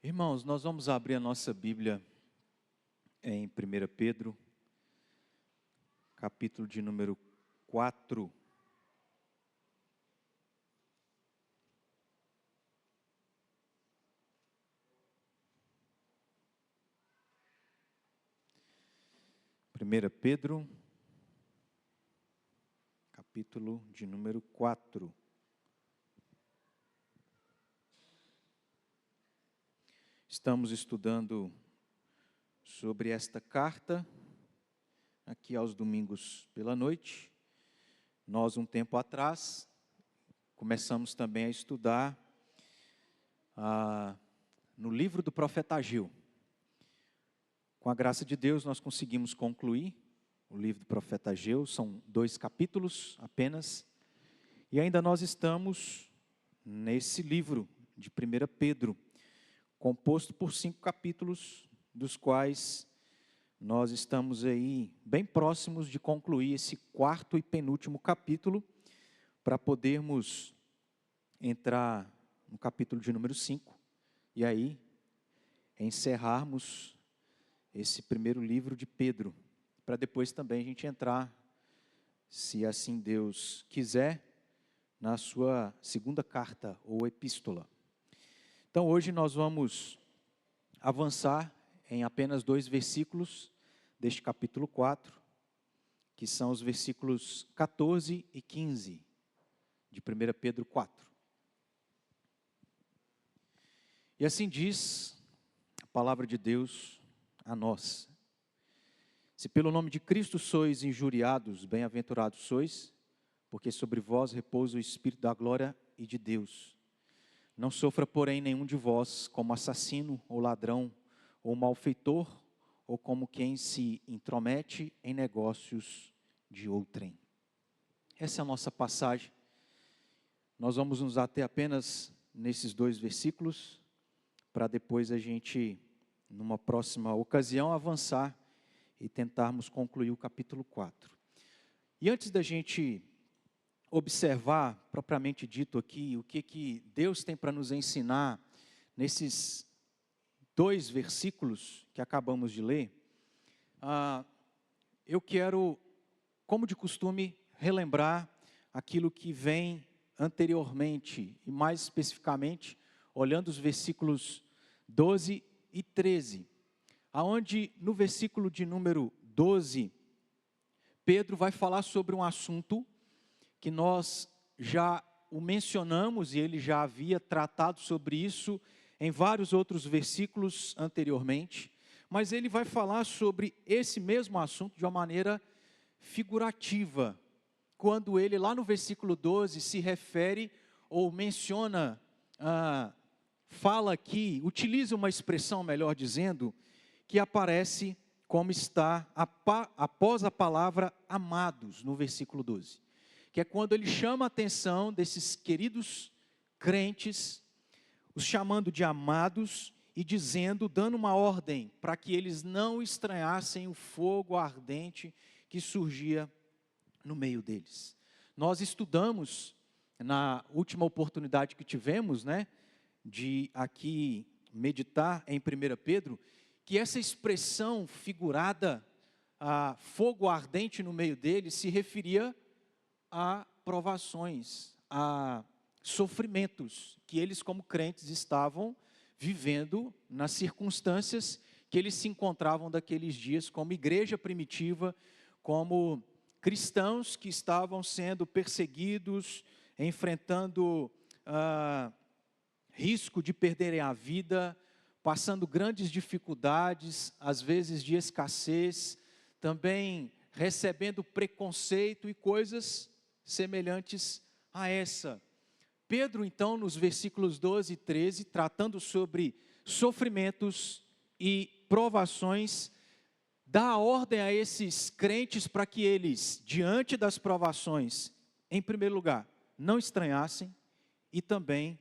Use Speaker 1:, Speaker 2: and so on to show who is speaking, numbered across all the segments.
Speaker 1: Irmãos, nós vamos abrir a nossa Bíblia em 1 Pedro, capítulo de número 4. Primeira Pedro, capítulo de número 4. Estamos estudando sobre esta carta, aqui aos domingos pela noite. Nós, um tempo atrás, começamos também a estudar no livro do profeta Ageu. Com a graça de Deus, nós conseguimos concluir o livro do profeta Ageu, são 2 capítulos apenas, e ainda nós estamos nesse livro de 1 Pedro, composto por 5 capítulos, dos quais nós estamos aí bem próximos de concluir esse 4º e penúltimo capítulo, para podermos entrar no capítulo de número 5, e aí encerrarmos esse primeiro livro de Pedro, para depois também a gente entrar, se assim Deus quiser, na sua segunda carta ou epístola. Então hoje nós vamos avançar em apenas 2 versículos deste capítulo 4, que são os versículos 14 e 15 de 1 Pedro 4. E assim diz a palavra de Deus a nós: se pelo nome de Cristo sois injuriados, bem-aventurados sois, porque sobre vós repousa o Espírito da glória e de Deus. Não sofra, porém, nenhum de vós como assassino ou ladrão, ou malfeitor, ou como quem se intromete em negócios de outrem. Essa é a nossa passagem. Nós vamos nos ater apenas nesses 2 versículos, para depois a gente, numa próxima ocasião, avançar e tentarmos concluir o capítulo 4. E antes da gente observar, propriamente dito aqui, o que Deus tem para nos ensinar nesses 2 versículos que acabamos de ler, eu quero, como de costume, relembrar aquilo que vem anteriormente, e mais especificamente, olhando os versículos 12 e 13, aonde no versículo de número 12, Pedro vai falar sobre um assunto que nós já o mencionamos, e ele já havia tratado sobre isso em vários outros versículos anteriormente, mas ele vai falar sobre esse mesmo assunto de uma maneira figurativa, quando ele lá no versículo 12 se refere ou menciona, fala aqui, utiliza uma expressão, melhor dizendo, que aparece como está após a palavra amados no versículo 12. Que é quando ele chama a atenção desses queridos crentes, os chamando de amados e dizendo, dando uma ordem para que eles não estranhassem o fogo ardente que surgia no meio deles. Nós estudamos, na última oportunidade que tivemos, de aqui meditar em 1 Pedro, que essa expressão figurada, fogo ardente no meio deles, se referia a provações, a sofrimentos que eles como crentes estavam vivendo nas circunstâncias que eles se encontravam daqueles dias como igreja primitiva, como cristãos que estavam sendo perseguidos, enfrentando risco de perderem a vida, passando grandes dificuldades, às vezes de escassez, também recebendo preconceito e coisas semelhantes a essa. Pedro, então, nos versículos 12 e 13, tratando sobre sofrimentos e provações, dá a ordem a esses crentes para que eles, diante das provações, em primeiro lugar, não estranhassem e também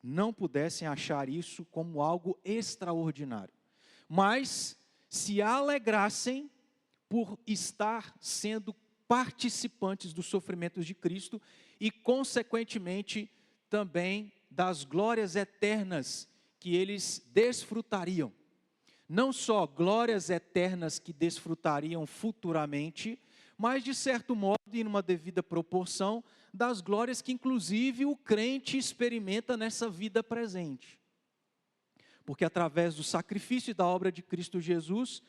Speaker 1: não pudessem achar isso como algo extraordinário, mas se alegrassem por estar sendo participantes dos sofrimentos de Cristo e, consequentemente, também das glórias eternas que eles desfrutariam. Não só glórias eternas que desfrutariam futuramente, mas de certo modo e numa devida proporção das glórias que inclusive o crente experimenta nessa vida presente. Porque através do sacrifício e da obra de Cristo Jesus,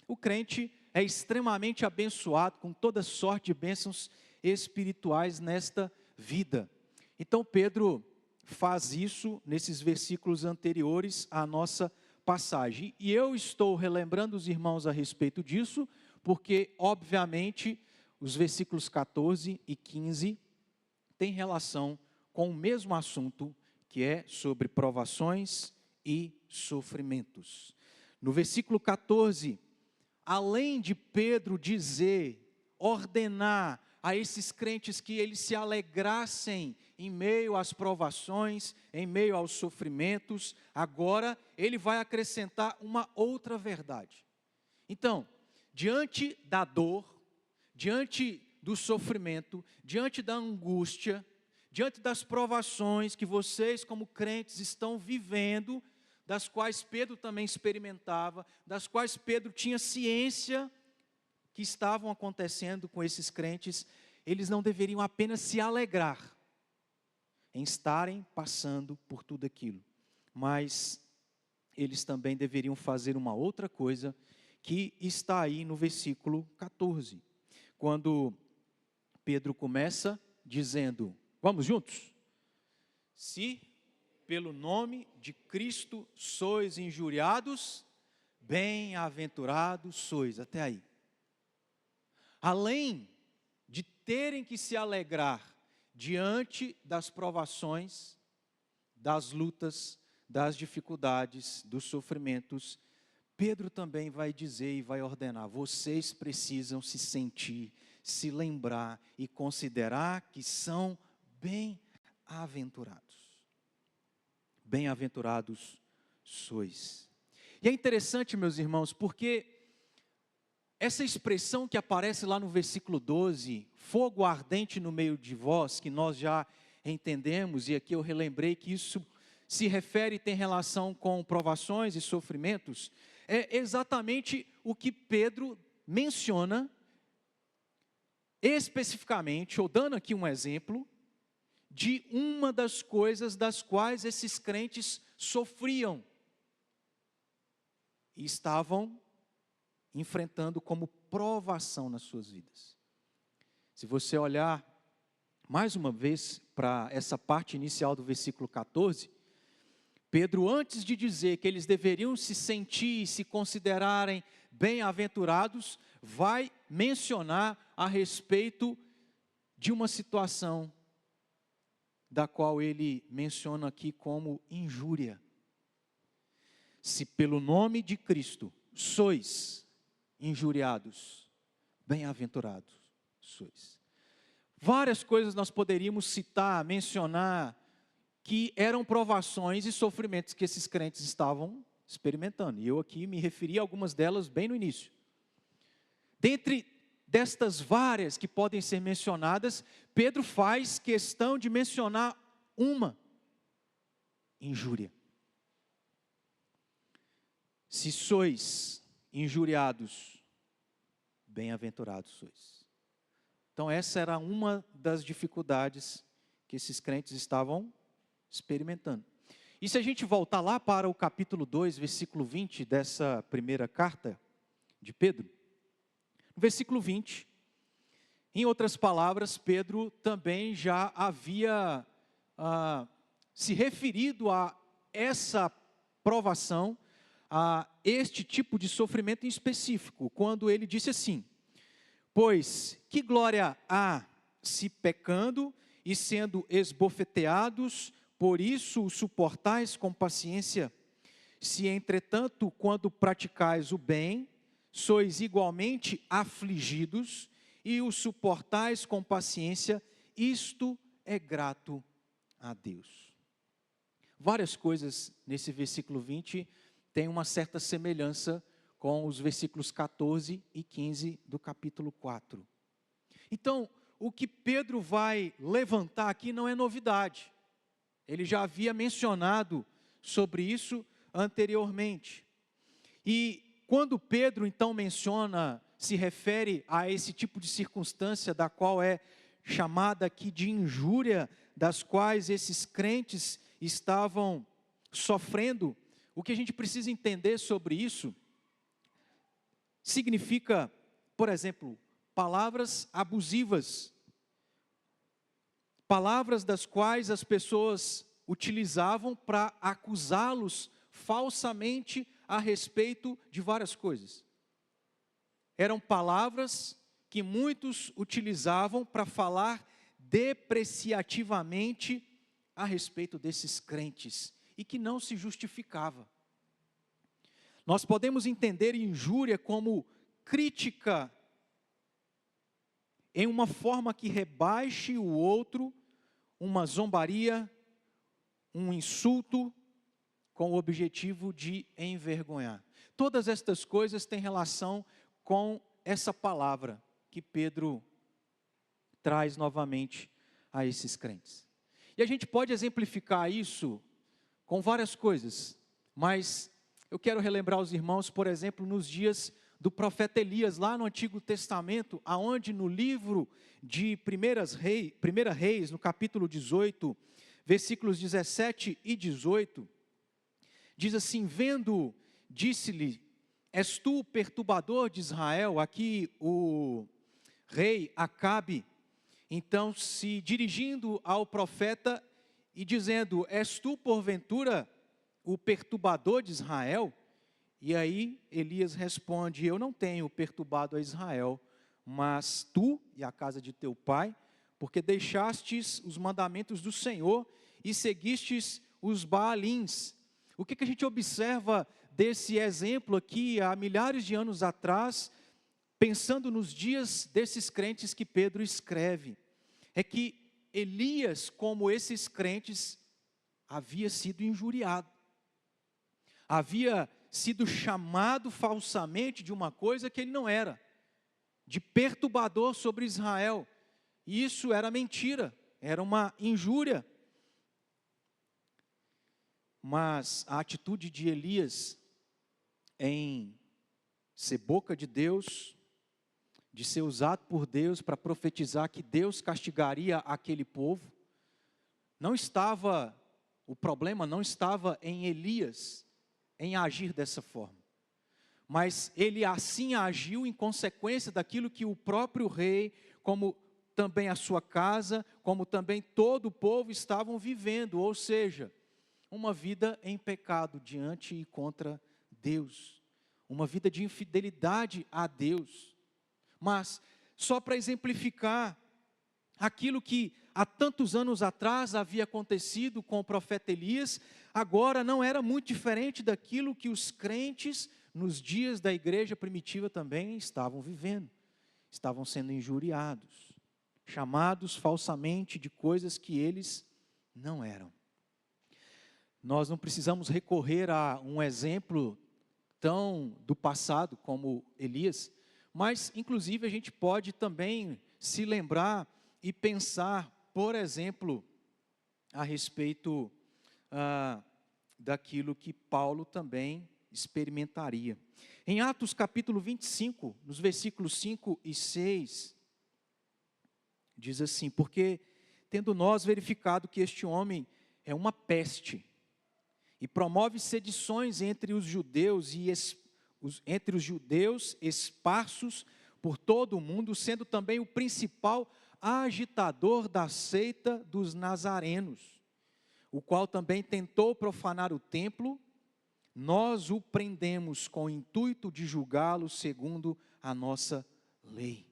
Speaker 1: o crente é extremamente abençoado com toda sorte de bênçãos espirituais nesta vida. Então Pedro faz isso nesses versículos anteriores à nossa passagem. E eu estou relembrando os irmãos a respeito disso, porque obviamente os versículos 14 e 15 têm relação com o mesmo assunto, que é sobre provações e sofrimentos. No versículo 14, além de Pedro ordenar a esses crentes que eles se alegrassem em meio às provações, em meio aos sofrimentos, agora ele vai acrescentar uma outra verdade. Então, diante da dor, diante do sofrimento, diante da angústia, diante das provações que vocês como crentes estão vivendo, das quais Pedro também experimentava, das quais Pedro tinha ciência que estavam acontecendo com esses crentes, eles não deveriam apenas se alegrar em estarem passando por tudo aquilo, mas eles também deveriam fazer uma outra coisa que está aí no versículo 14, quando Pedro começa dizendo, vamos juntos? Se pelo nome de Cristo sois injuriados, bem-aventurados sois, até aí. Além de terem que se alegrar diante das provações, das lutas, das dificuldades, dos sofrimentos, Pedro também vai dizer e vai ordenar, vocês precisam se sentir, se lembrar e considerar que são bem-aventurados. Bem-aventurados sois. E é interessante, meus irmãos, porque essa expressão que aparece lá no versículo 12, fogo ardente no meio de vós, que nós já entendemos, e aqui eu relembrei que isso se refere e tem relação com provações e sofrimentos, é exatamente o que Pedro menciona, especificamente, ou dando aqui um exemplo, de uma das coisas das quais esses crentes sofriam e estavam enfrentando como provação nas suas vidas. Se você olhar mais uma vez para essa parte inicial do versículo 14, Pedro, antes de dizer que eles deveriam se sentir e se considerarem bem-aventurados, vai mencionar a respeito de uma situação da qual ele menciona aqui como injúria. Se pelo nome de Cristo sois injuriados, bem-aventurados sois. Várias coisas nós poderíamos citar, mencionar, que eram provações e sofrimentos que esses crentes estavam experimentando. E eu aqui me referi a algumas delas bem no início. Dentre destas várias que podem ser mencionadas, Pedro faz questão de mencionar uma: injúria. Se sois injuriados, bem-aventurados sois. Então essa era uma das dificuldades que esses crentes estavam experimentando. E se a gente voltar lá para o capítulo 2, versículo 20 dessa primeira carta de Pedro, no versículo 20, em outras palavras, Pedro também já havia se referido a essa provação, a este tipo de sofrimento em específico, quando ele disse assim: pois que glória há se pecando e sendo esbofeteados, por isso o suportais com paciência? Se entretanto, quando praticais o bem, sois igualmente afligidos e o suportais com paciência, isto é grato a Deus. Várias coisas nesse versículo 20 têm uma certa semelhança com os versículos 14 e 15 do capítulo 4. Então, o que Pedro vai levantar aqui não é novidade. Ele já havia mencionado sobre isso anteriormente. E quando Pedro então se refere a esse tipo de circunstância da qual é chamada aqui de injúria, das quais esses crentes estavam sofrendo, o que a gente precisa entender sobre isso significa, por exemplo, palavras abusivas, palavras das quais as pessoas utilizavam para acusá-los falsamente a respeito de várias coisas. Eram palavras que muitos utilizavam para falar depreciativamente a respeito desses crentes e que não se justificava. Nós podemos entender injúria como crítica em uma forma que rebaixe o outro, uma zombaria, um insulto, com o objetivo de envergonhar. Todas estas coisas têm relação com essa palavra que Pedro traz novamente a esses crentes. E a gente pode exemplificar isso com várias coisas, mas eu quero relembrar os irmãos, por exemplo, nos dias do profeta Elias, lá no Antigo Testamento, aonde no livro de 1 Reis, no capítulo 18, versículos 17 e 18, diz assim: vendo, disse-lhe, és tu o perturbador de Israel? Aqui o rei Acabe, então se dirigindo ao profeta e dizendo, és tu porventura o perturbador de Israel? E aí Elias responde, eu não tenho perturbado a Israel, mas tu e a casa de teu pai, porque deixastes os mandamentos do Senhor e seguistes os Baalins. O que a gente observa desse exemplo aqui, há milhares de anos atrás, pensando nos dias desses crentes que Pedro escreve, é que Elias, como esses crentes, havia sido injuriado, havia sido chamado falsamente de uma coisa que ele não era, de perturbador sobre Israel, e isso era mentira, era uma injúria. Mas a atitude de Elias em ser boca de Deus, de ser usado por Deus para profetizar que Deus castigaria aquele povo, o problema não estava em Elias, em agir dessa forma. Mas ele assim agiu em consequência daquilo que o próprio rei, como também a sua casa, como também todo o povo estavam vivendo, ou seja, uma vida em pecado diante e contra Deus, uma vida de infidelidade a Deus. Mas, só para exemplificar, aquilo que há tantos anos atrás havia acontecido com o profeta Elias, agora não era muito diferente daquilo que os crentes, nos dias da igreja primitiva também estavam vivendo. Estavam sendo injuriados, chamados falsamente de coisas que eles não eram. Nós não precisamos recorrer a um exemplo tão do passado como Elias, mas inclusive a gente pode também se lembrar e pensar, por exemplo, a respeito daquilo que Paulo também experimentaria. Em Atos capítulo 25, nos versículos 5 e 6, diz assim, porque tendo nós verificado que este homem é uma peste, e promove sedições entre os judeus esparsos por todo o mundo, sendo também o principal agitador da seita dos nazarenos, o qual também tentou profanar o templo, nós o prendemos com o intuito de julgá-lo segundo a nossa lei.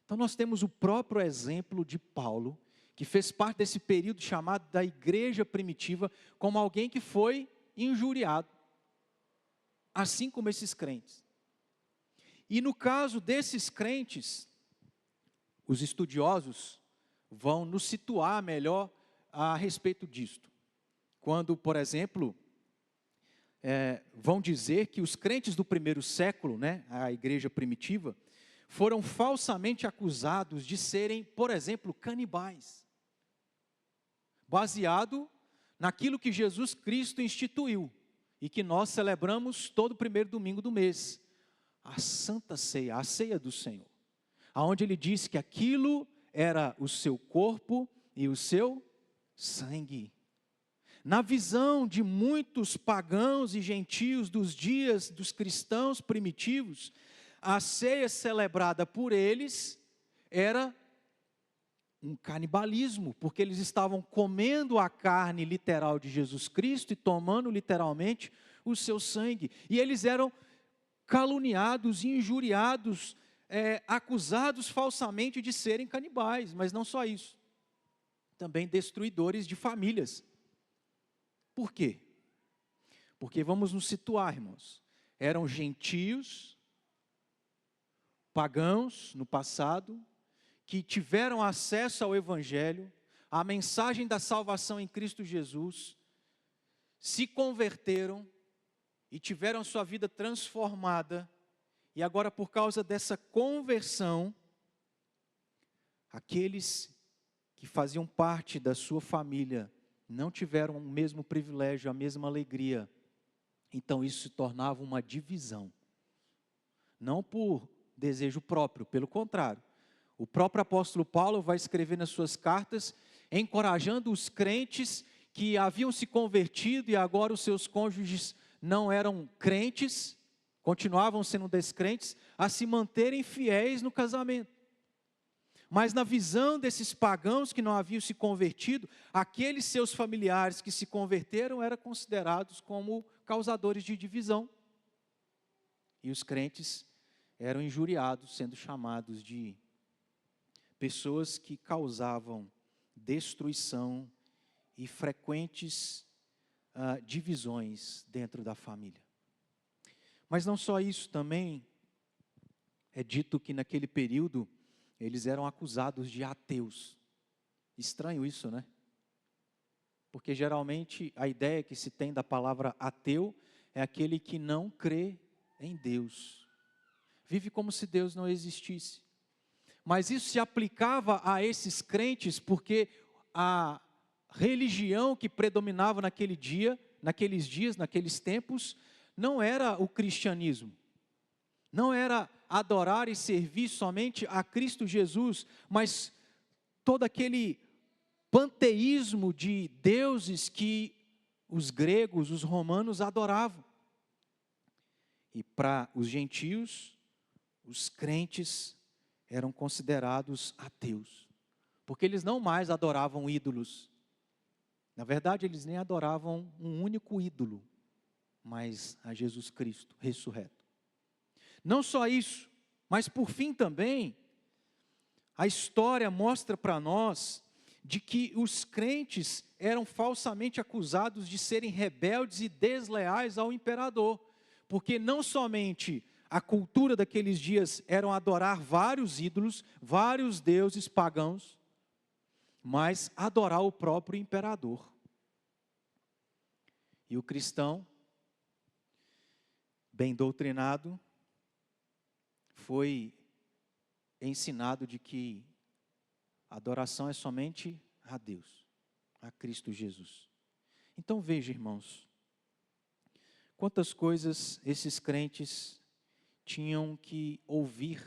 Speaker 1: Então nós temos o próprio exemplo de Paulo, que fez parte desse período chamado da igreja primitiva, como alguém que foi injuriado, assim como esses crentes. E no caso desses crentes, os estudiosos vão nos situar melhor a respeito disto. Quando, por exemplo, vão dizer que os crentes do primeiro século, a igreja primitiva, foram falsamente acusados de serem, por exemplo, canibais, baseado naquilo que Jesus Cristo instituiu e que nós celebramos todo primeiro domingo do mês, a Santa Ceia, a ceia do Senhor, aonde ele disse que aquilo era o seu corpo e o seu sangue. Na visão de muitos pagãos e gentios dos dias dos cristãos primitivos, a ceia celebrada por eles era um canibalismo, porque eles estavam comendo a carne literal de Jesus Cristo e tomando literalmente o seu sangue. E eles eram caluniados, injuriados, acusados falsamente de serem canibais, mas não só isso, também destruidores de famílias. Por quê? Porque vamos nos situar, irmãos, eram gentios, pagãos no passado, que tiveram acesso ao Evangelho, à mensagem da salvação em Cristo Jesus, se converteram e tiveram sua vida transformada, e agora por causa dessa conversão, aqueles que faziam parte da sua família não tiveram o mesmo privilégio, a mesma alegria. Então isso se tornava uma divisão. Não por desejo próprio, pelo contrário. O próprio apóstolo Paulo vai escrever nas suas cartas, encorajando os crentes que haviam se convertido e agora os seus cônjuges não eram crentes, continuavam sendo descrentes, a se manterem fiéis no casamento. Mas na visão desses pagãos que não haviam se convertido, aqueles seus familiares que se converteram eram considerados como causadores de divisão. E os crentes eram injuriados, sendo chamados de pessoas que causavam destruição e frequentes divisões dentro da família. Mas não só isso, também é dito que naquele período eles eram acusados de ateus. Estranho isso, né? Porque geralmente a ideia que se tem da palavra ateu é aquele que não crê em Deus. Vive como se Deus não existisse. Mas isso se aplicava a esses crentes porque a religião que predominava naqueles dias, naqueles tempos, não era o cristianismo. Não era adorar e servir somente a Cristo Jesus, mas todo aquele panteísmo de deuses que os gregos, os romanos adoravam. E para os gentios, os crentes eram considerados ateus, porque eles não mais adoravam ídolos. Na verdade, eles nem adoravam um único ídolo, mas a Jesus Cristo ressurreto. Não só isso, mas por fim também, a história mostra para nós de que os crentes eram falsamente acusados de serem rebeldes e desleais ao imperador, porque não somente a cultura daqueles dias era adorar vários ídolos, vários deuses pagãos, mas adorar o próprio imperador. E o cristão, bem doutrinado, foi ensinado de que a adoração é somente a Deus, a Cristo Jesus. Então veja, irmãos, quantas coisas esses crentes tinham que ouvir,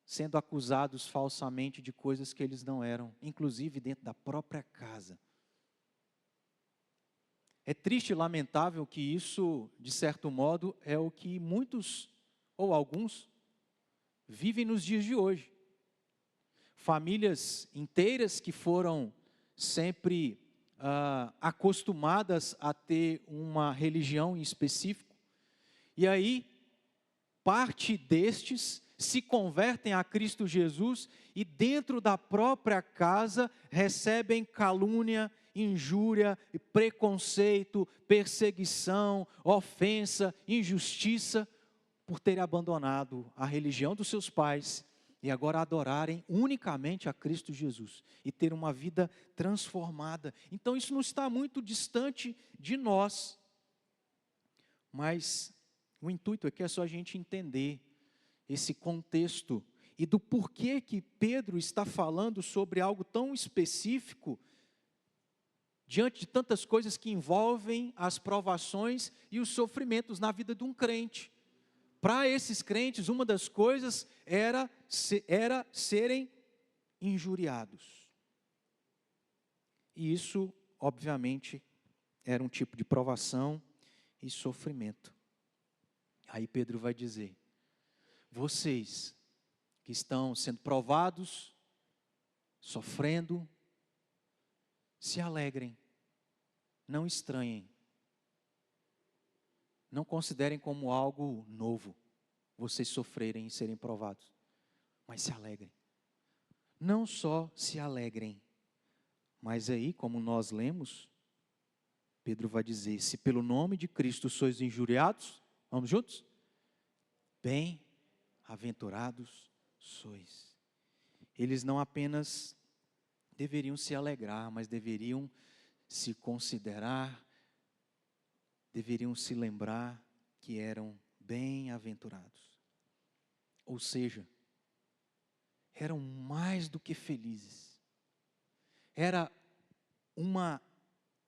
Speaker 1: sendo acusados falsamente de coisas que eles não eram, inclusive dentro da própria casa. É triste e lamentável que isso, de certo modo, é o que muitos ou alguns vivem nos dias de hoje. Famílias inteiras que foram sempre acostumadas a ter uma religião em específico, e aí parte destes se convertem a Cristo Jesus e dentro da própria casa recebem calúnia, injúria, preconceito, perseguição, ofensa, injustiça, por terem abandonado a religião dos seus pais e agora adorarem unicamente a Cristo Jesus e ter uma vida transformada. Então isso não está muito distante de nós, mas o intuito aqui é só a gente entender esse contexto e do porquê que Pedro está falando sobre algo tão específico diante de tantas coisas que envolvem as provações e os sofrimentos na vida de um crente. Para esses crentes, uma das coisas era serem injuriados. E isso, obviamente, era um tipo de provação e sofrimento. Aí Pedro vai dizer: vocês que estão sendo provados, sofrendo, se alegrem, não estranhem, não considerem como algo novo vocês sofrerem e serem provados, mas se alegrem. Não só se alegrem, mas aí, como nós lemos, Pedro vai dizer: se pelo nome de Cristo sois injuriados, vamos juntos? Bem-aventurados sois. Eles não apenas deveriam se alegrar, mas deveriam se considerar, deveriam se lembrar que eram bem-aventurados. Ou seja, eram mais do que felizes. Era uma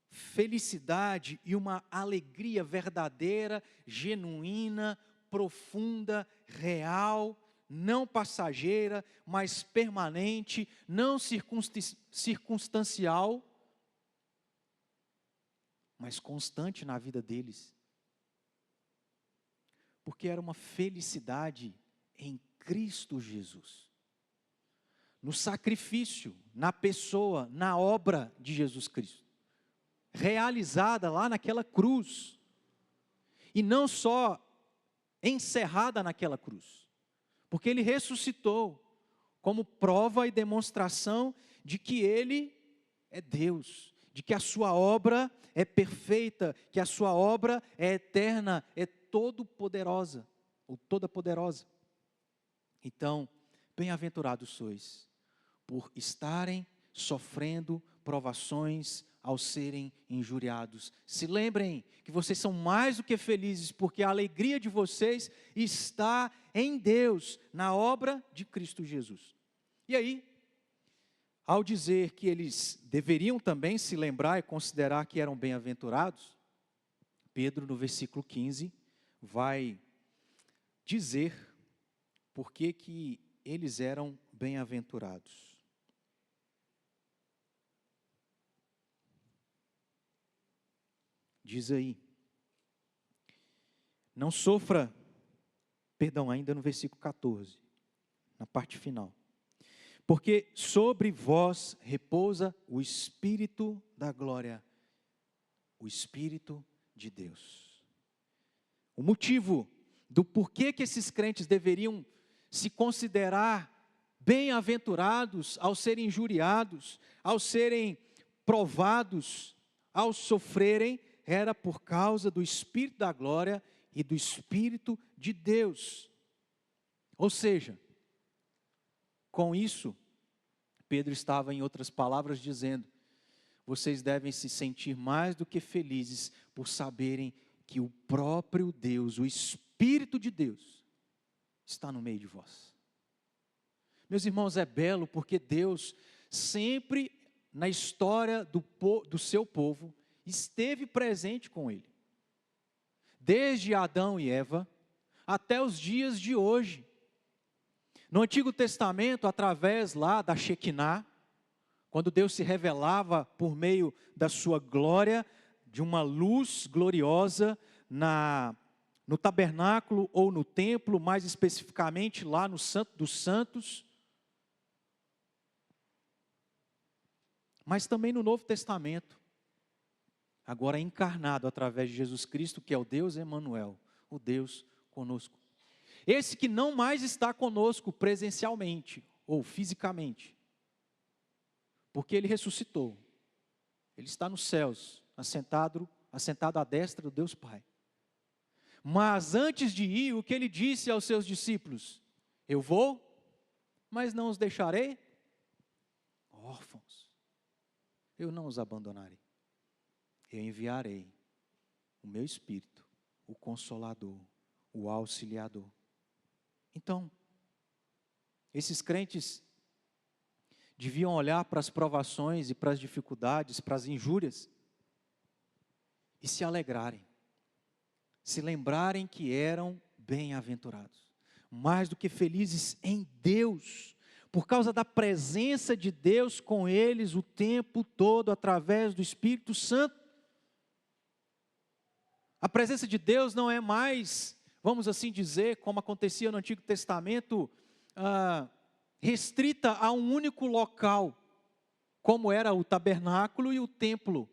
Speaker 1: felicidade e uma alegria verdadeira, genuína, profunda, real, não passageira, mas permanente, não circunstancial, mas constante na vida deles. Porque era uma felicidade em Cristo Jesus. No sacrifício, na pessoa, na obra de Jesus Cristo. Realizada lá naquela cruz. E não só encerrada naquela cruz. Porque Ele ressuscitou como prova e demonstração de que Ele é Deus. De que a sua obra é perfeita, que a sua obra é eterna, é todo-poderosa, ou toda-poderosa. Então, bem-aventurados sois, por estarem sofrendo provações ao serem injuriados. Se lembrem que vocês são mais do que felizes, porque a alegria de vocês está em Deus, na obra de Cristo Jesus. E aí, ao dizer que eles deveriam também se lembrar e considerar que eram bem-aventurados, Pedro, no versículo 15, vai dizer por que eles eram bem-aventurados. Diz aí, não sofra, perdão, ainda no versículo 14, na parte final. Porque sobre vós repousa o Espírito da glória, o Espírito de Deus. O motivo do porquê que esses crentes deveriam se considerar bem-aventurados ao serem injuriados, ao serem provados, ao sofrerem, era por causa do Espírito da glória e do Espírito de Deus. Ou seja, com isso, Pedro estava, em outras palavras, dizendo: vocês devem se sentir mais do que felizes por saberem que o próprio Deus, o Espírito de Deus, está no meio de vós. Meus irmãos, é belo porque Deus sempre, na história do seu povo, esteve presente com ele. Desde Adão e Eva, até os dias de hoje. No Antigo Testamento, através lá da Shekinah, quando Deus se revelava por meio da sua glória, de uma luz gloriosa no tabernáculo ou no templo, mais especificamente lá no Santo dos Santos. Mas também no Novo Testamento, agora encarnado através de Jesus Cristo, que é o Deus Emanuel, o Deus conosco. Esse que não mais está conosco presencialmente ou fisicamente, porque Ele ressuscitou. Ele está nos céus, assentado à destra do Deus Pai. Mas antes de ir, o que Ele disse aos seus discípulos? Eu vou, mas não os deixarei órfãos. Eu não os abandonarei. Eu enviarei o meu Espírito, o Consolador, o Auxiliador. Então, esses crentes deviam olhar para as provações e para as dificuldades, para as injúrias, e se alegrarem, se lembrarem que eram bem-aventurados, mais do que felizes em Deus, por causa da presença de Deus com eles o tempo todo, através do Espírito Santo. A presença de Deus não é mais, vamos assim dizer, como acontecia no Antigo Testamento, restrita a um único local, como era o tabernáculo e o templo.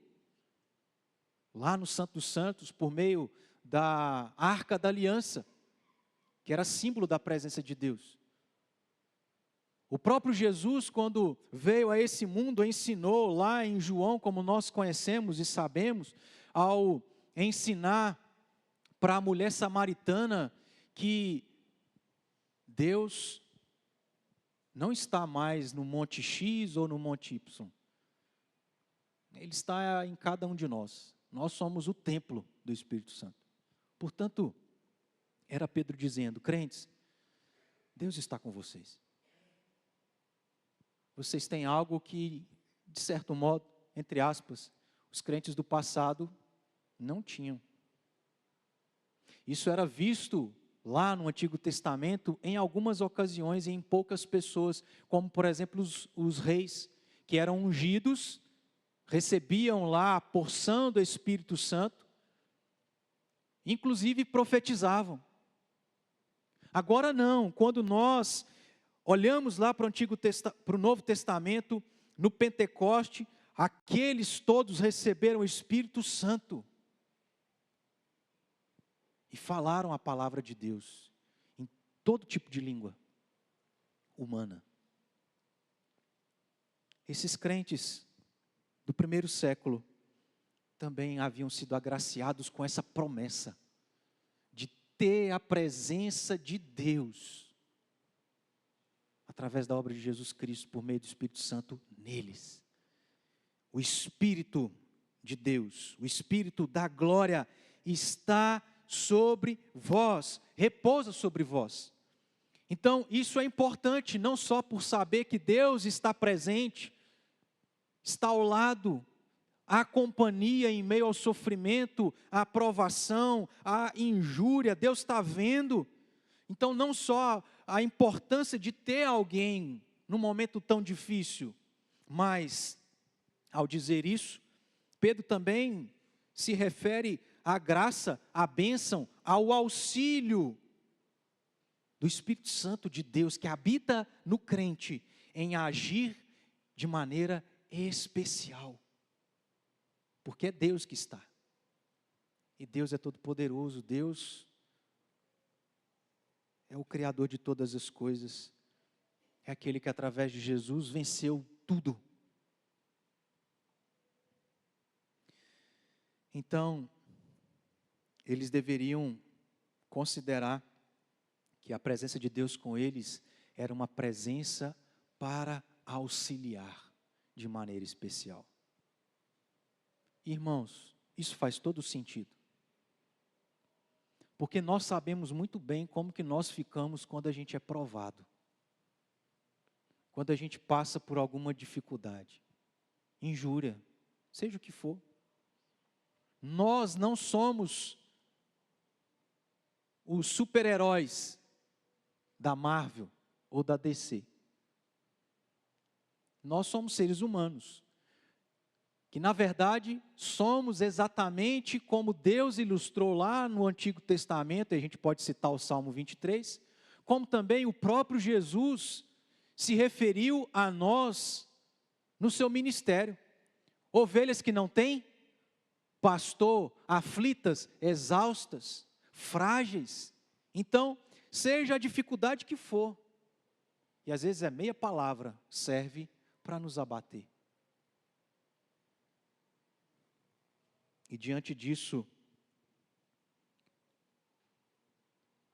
Speaker 1: Lá no Santo dos Santos, por meio da Arca da Aliança, que era símbolo da presença de Deus. O próprio Jesus, quando veio a esse mundo, ensinou lá em João, como nós conhecemos e sabemos, ao ensinar para a mulher samaritana que Deus não está mais no Monte X ou no Monte Y. Ele está em cada um de nós. Nós somos o templo do Espírito Santo. Portanto, era Pedro dizendo: crentes, Deus está com vocês. Vocês têm algo que, de certo modo, entre aspas, os crentes do passado não tinham. Isso era visto lá no Antigo Testamento em algumas ocasiões e em poucas pessoas, como por exemplo os reis que eram ungidos, recebiam lá a porção do Espírito Santo, inclusive profetizavam. Agora não, quando nós olhamos lá para o Novo Testamento, no Pentecoste, aqueles todos receberam o Espírito Santo e falaram a palavra de Deus em todo tipo de língua humana. Esses crentes do primeiro século também haviam sido agraciados com essa promessa de ter a presença de Deus através da obra de Jesus Cristo por meio do Espírito Santo neles. O Espírito de Deus, o Espírito da glória está sobre vós, repousa sobre vós. Então, isso é importante, não só por saber que Deus está presente, está ao lado, a companhia em meio ao sofrimento, à provação, à injúria, Deus está vendo. Então, não só a importância de ter alguém num momento tão difícil, mas, ao dizer isso, Pedro também se refere à graça, à bênção, ao auxílio do Espírito Santo de Deus, que habita no crente, em agir de maneira especial. Porque é Deus que está. E Deus é todo-poderoso, Deus é o Criador de todas as coisas. É aquele que através de Jesus venceu tudo. Então, eles deveriam considerar que a presença de Deus com eles era uma presença para auxiliar de maneira especial. Irmãos, isso faz todo sentido. Porque nós sabemos muito bem como que nós ficamos quando a gente é provado. Quando a gente passa por alguma dificuldade, injúria, seja o que for. Nós não somos os super-heróis da Marvel ou da DC. Nós somos seres humanos, que na verdade somos exatamente como Deus ilustrou lá no Antigo Testamento, e a gente pode citar o Salmo 23, como também o próprio Jesus se referiu a nós no seu ministério. Ovelhas que não têm pastor, aflitas, exaustas, frágeis. Então, seja a dificuldade que for, e às vezes é meia palavra, serve para nos abater. E diante disso,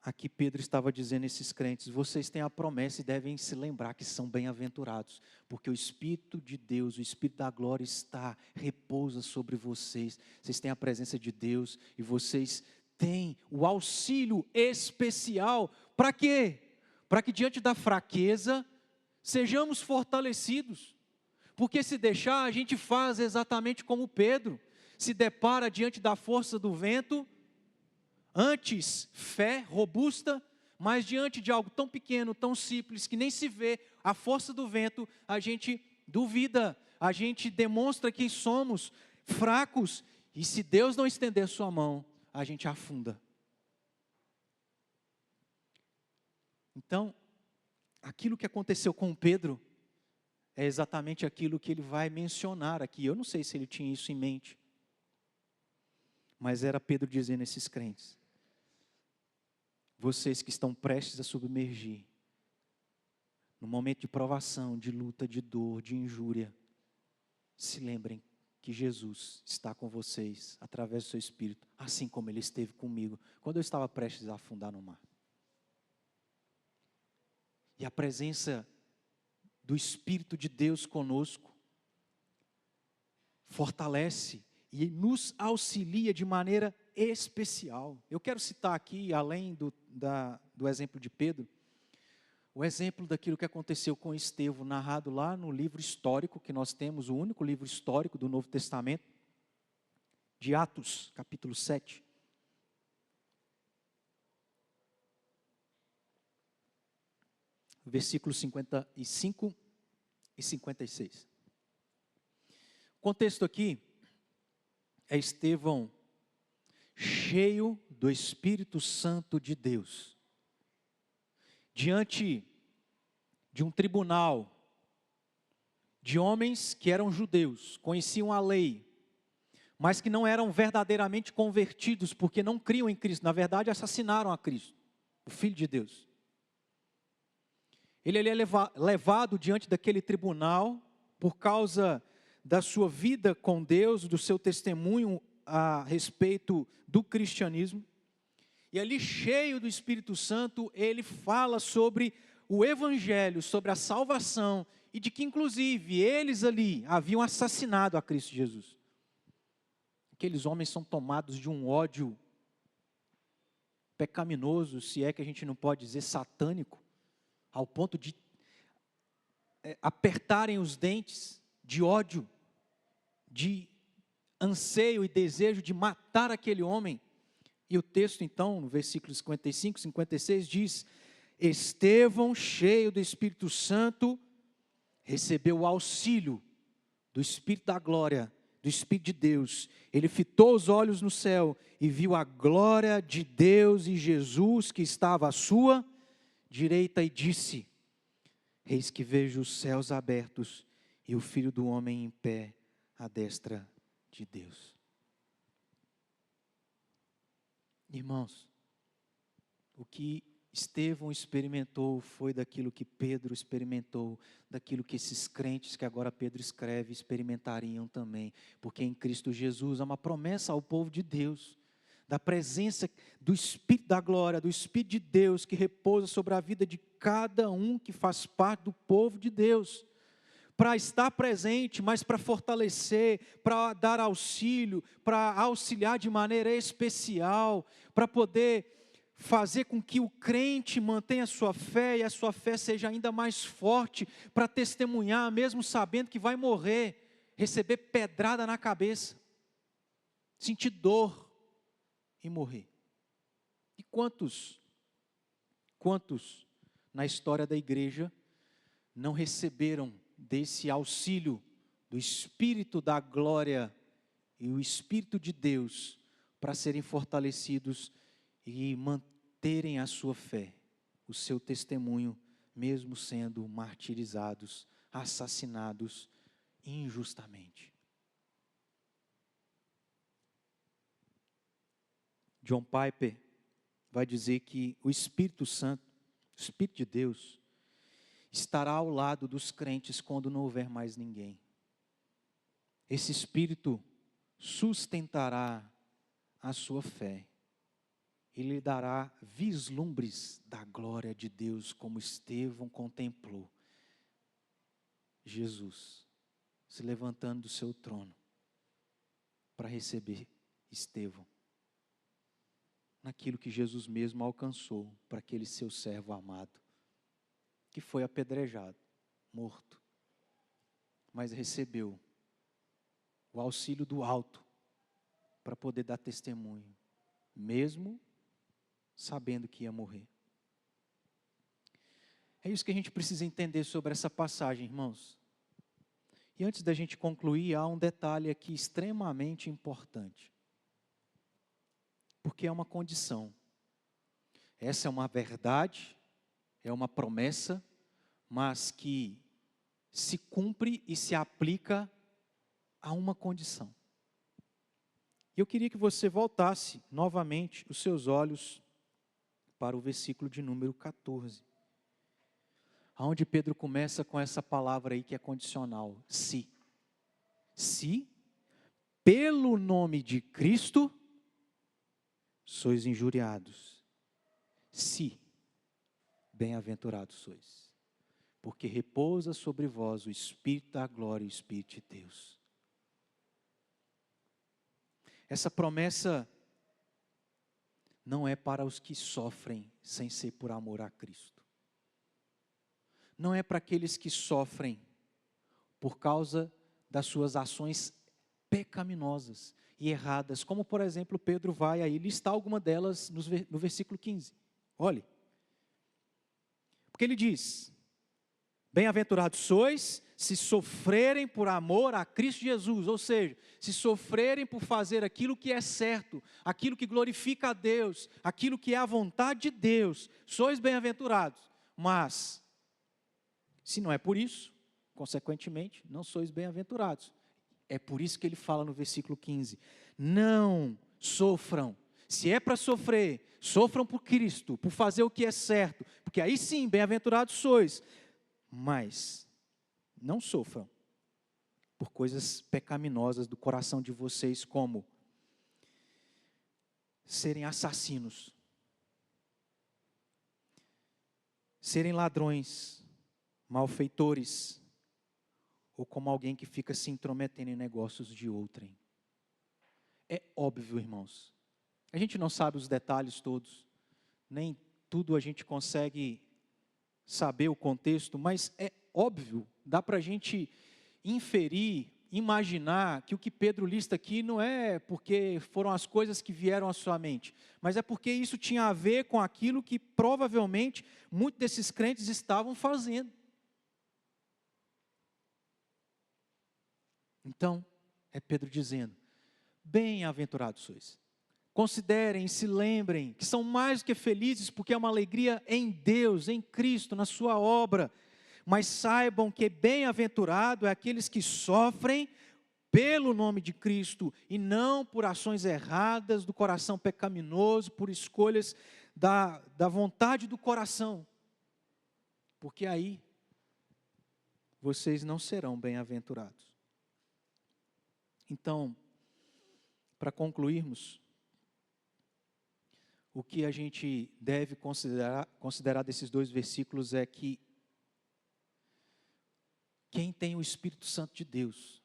Speaker 1: aqui Pedro estava dizendo a esses crentes: vocês têm a promessa e devem se lembrar que são bem-aventurados, porque o Espírito de Deus, o Espírito da glória repousa sobre vocês. Vocês têm a presença de Deus e vocês têm o auxílio especial. Para quê? Para que diante da fraqueza sejamos fortalecidos. Porque se deixar, a gente faz exatamente como Pedro. se depara diante da força do vento, antes fé robusta, mas diante de algo tão pequeno, tão simples, que nem se vê a força do vento, a gente duvida, a gente demonstra que somos fracos, e se Deus não estender sua mão, a gente afunda. Então, aquilo que aconteceu com Pedro, é exatamente aquilo que ele vai mencionar aqui. Eu não sei se ele tinha isso em mente, mas era Pedro dizendo a esses crentes: vocês que estão prestes a submergir, no momento de provação, de luta, de dor, de injúria, se lembrem que Jesus está com vocês através do seu Espírito, assim como Ele esteve comigo quando eu estava prestes a afundar no mar. E a presença do Espírito de Deus conosco fortalece e nos auxilia de maneira especial. Eu quero citar aqui, além do exemplo de Pedro, o exemplo daquilo que aconteceu com Estevão, narrado lá no livro histórico, que nós temos, o único livro histórico do Novo Testamento, de Atos, capítulo 7. Versículos 55 e 56. O contexto aqui é Estevão cheio do Espírito Santo de Deus, diante de um tribunal de homens que eram judeus, conheciam a lei, mas que não eram verdadeiramente convertidos, porque não criam em Cristo, na verdade assassinaram a Cristo, o Filho de Deus. Ele é levado diante daquele tribunal por causa da sua vida com Deus, do seu testemunho a respeito do cristianismo. E ali, cheio do Espírito Santo, ele fala sobre o Evangelho, sobre a salvação, e de que inclusive eles ali haviam assassinado a Cristo Jesus. Aqueles homens são tomados de um ódio pecaminoso, se é que a gente não pode dizer satânico, ao ponto de apertarem os dentes de ódio, de anseio e desejo de matar aquele homem. E o texto então, no versículo 55, 56 diz: Estevão, cheio do Espírito Santo, recebeu o auxílio do Espírito da glória, do Espírito de Deus. Ele fitou os olhos no céu e viu a glória de Deus e Jesus que estava à sua direita e disse: eis que vejo os céus abertos e o Filho do Homem em pé à destra de Deus. Irmãos, o que Estevão experimentou foi daquilo que Pedro experimentou, daquilo que esses crentes que agora Pedro escreve experimentariam também, porque em Cristo Jesus há uma promessa ao povo de Deus, da presença do Espírito da glória, do Espírito de Deus que repousa sobre a vida de cada um que faz parte do povo de Deus, para estar presente, mas para fortalecer, para dar auxílio, para auxiliar de maneira especial, para poder fazer com que o crente mantenha a sua fé e a sua fé seja ainda mais forte, para testemunhar, mesmo sabendo que vai morrer, receber pedrada na cabeça, sentir dor e morrer. E quantos na história da igreja não receberam desse auxílio do Espírito da glória e o Espírito de Deus para serem fortalecidos e manterem a sua fé, o seu testemunho, mesmo sendo martirizados, assassinados injustamente. John Piper vai dizer que o Espírito Santo, o Espírito de Deus, estará ao lado dos crentes quando não houver mais ninguém. Esse Espírito sustentará a sua fé. Ele lhe dará vislumbres da glória de Deus, como Estevão contemplou Jesus se levantando do seu trono para receber Estevão, naquilo que Jesus mesmo alcançou para aquele seu servo amado, que foi apedrejado, morto, mas recebeu o auxílio do alto, para poder dar testemunho, mesmo sabendo que ia morrer. É isso que a gente precisa entender sobre essa passagem, irmãos. E antes da gente concluir, há um detalhe aqui extremamente importante. Porque é uma condição. Essa é uma verdade, é uma promessa, mas que se cumpre e se aplica a uma condição. E eu queria que você voltasse novamente os seus olhos para o versículo de número 14. Onde Pedro começa com essa palavra aí que é condicional, se. Se, pelo nome de Cristo, sois injuriados. Se, bem-aventurados sois. Porque repousa sobre vós o Espírito da glória e o Espírito de Deus. Essa promessa não é para os que sofrem sem ser por amor a Cristo. Não é para aqueles que sofrem por causa das suas ações pecaminosas e erradas, como por exemplo Pedro vai aí listar alguma delas no versículo 15. Olhe, porque ele diz: bem-aventurados sois se sofrerem por amor a Cristo Jesus, ou seja, se sofrerem por fazer aquilo que é certo, aquilo que glorifica a Deus, aquilo que é a vontade de Deus, sois bem-aventurados. Mas se não é por isso, consequentemente, não sois bem-aventurados. É por isso que ele fala no versículo 15: não sofram. Se é para sofrer, sofram por Cristo, por fazer o que é certo, porque aí sim, bem-aventurados sois. Mas não sofram por coisas pecaminosas do coração de vocês, como serem assassinos, serem ladrões, malfeitores, ou como alguém que fica se intrometendo em negócios de outrem. É óbvio, irmãos, a gente não sabe os detalhes todos, nem tudo a gente consegue saber o contexto, mas é óbvio, dá para a gente inferir, imaginar que o que Pedro lista aqui não é porque foram as coisas que vieram à sua mente, mas é porque isso tinha a ver com aquilo que provavelmente muitos desses crentes estavam fazendo. Então, é Pedro dizendo: bem-aventurados sois. Considerem e se lembrem que são mais do que felizes, porque é uma alegria em Deus, em Cristo, na sua obra. Mas saibam que bem-aventurado é aqueles que sofrem pelo nome de Cristo, e não por ações erradas do coração pecaminoso, por escolhas da vontade do coração. Porque aí, vocês não serão bem-aventurados. Então, para concluirmos, o que a gente deve considerar desses dois versículos é que quem tem o Espírito Santo de Deus,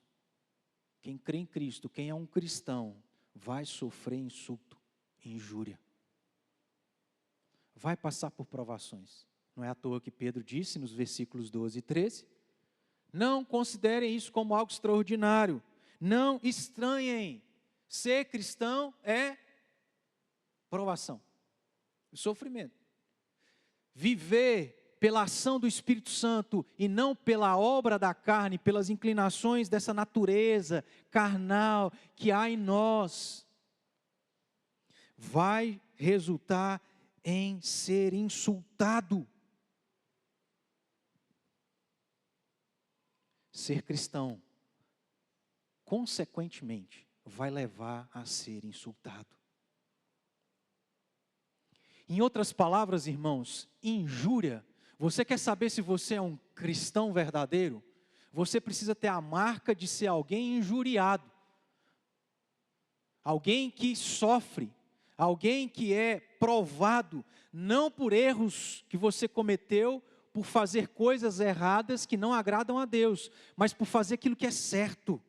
Speaker 1: quem crê em Cristo, quem é um cristão, vai sofrer insulto, injúria. Vai passar por provações. Não é à toa que Pedro disse nos versículos 12 e 13, não considerem isso como algo extraordinário, não estranhem, ser cristão é provação, sofrimento. Viver pela ação do Espírito Santo e não pela obra da carne, pelas inclinações dessa natureza carnal que há em nós, vai resultar em ser insultado. Ser cristão, consequentemente, vai levar a ser insultado. Em outras palavras, irmãos, injúria. Você quer saber se você é um cristão verdadeiro? Você precisa ter a marca de ser alguém injuriado. Alguém que sofre. Alguém que é provado, não por erros que você cometeu, por fazer coisas erradas que não agradam a Deus, mas por fazer aquilo que é certo.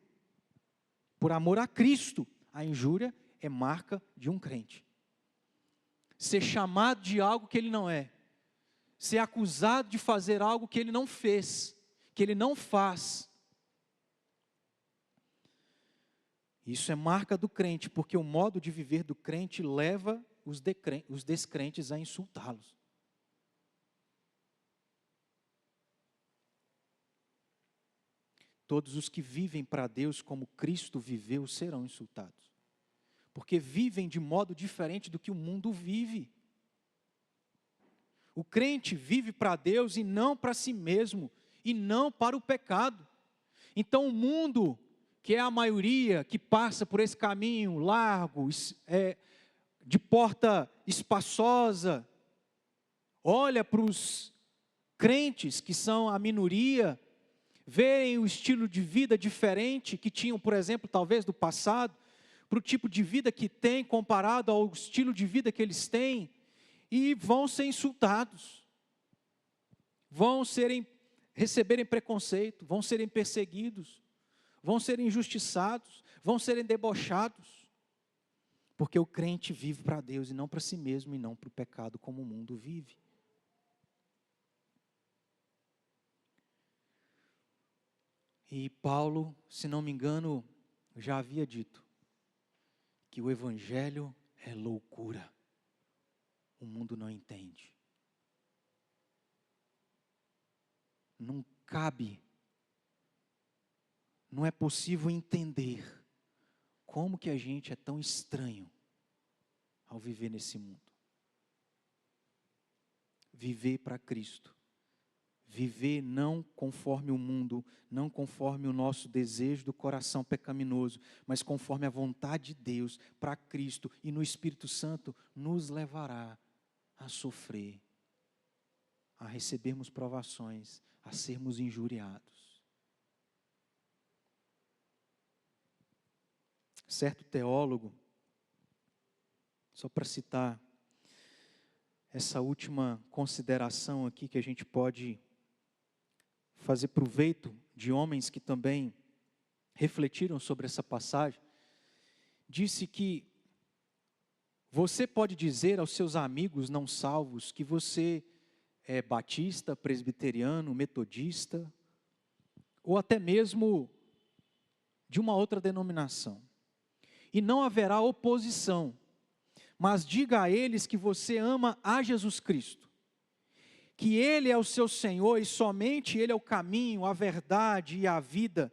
Speaker 1: Por amor a Cristo. A injúria é marca de um crente. Ser chamado de algo que ele não é, ser acusado de fazer algo que ele não fez, que ele não faz. Isso é marca do crente, porque o modo de viver do crente leva os descrentes a insultá-los. Todos os que vivem para Deus como Cristo viveu serão insultados, porque vivem de modo diferente do que o mundo vive. O crente vive para Deus e não para si mesmo, e não para o pecado. Então o mundo, que é a maioria que passa por esse caminho largo, de porta espaçosa, olha para os crentes que são a minoria, verem o estilo de vida diferente que tinham, por exemplo, talvez do passado, para o tipo de vida que tem comparado ao estilo de vida que eles têm, e vão ser insultados, receberem preconceito, vão serem perseguidos, vão serem injustiçados, vão serem debochados, porque o crente vive para Deus e não para si mesmo e não para o pecado como o mundo vive. E Paulo, se não me engano, já havia dito que o evangelho é loucura. O mundo não entende. Não cabe, não é possível entender como que a gente é tão estranho ao viver nesse mundo. Viver para Cristo. Viver não conforme o mundo, não conforme o nosso desejo do coração pecaminoso, mas conforme a vontade de Deus, para Cristo e no Espírito Santo, nos levará a sofrer, a recebermos provações, a sermos injuriados. Certo teólogo, só para citar essa última consideração aqui que a gente pode fazer proveito de homens que também refletiram sobre essa passagem, disse que você pode dizer aos seus amigos não salvos que você é batista, presbiteriano, metodista, ou até mesmo de uma outra denominação. E não haverá oposição, mas diga a eles que você ama a Jesus Cristo, que Ele é o seu Senhor e somente Ele é o caminho, a verdade e a vida.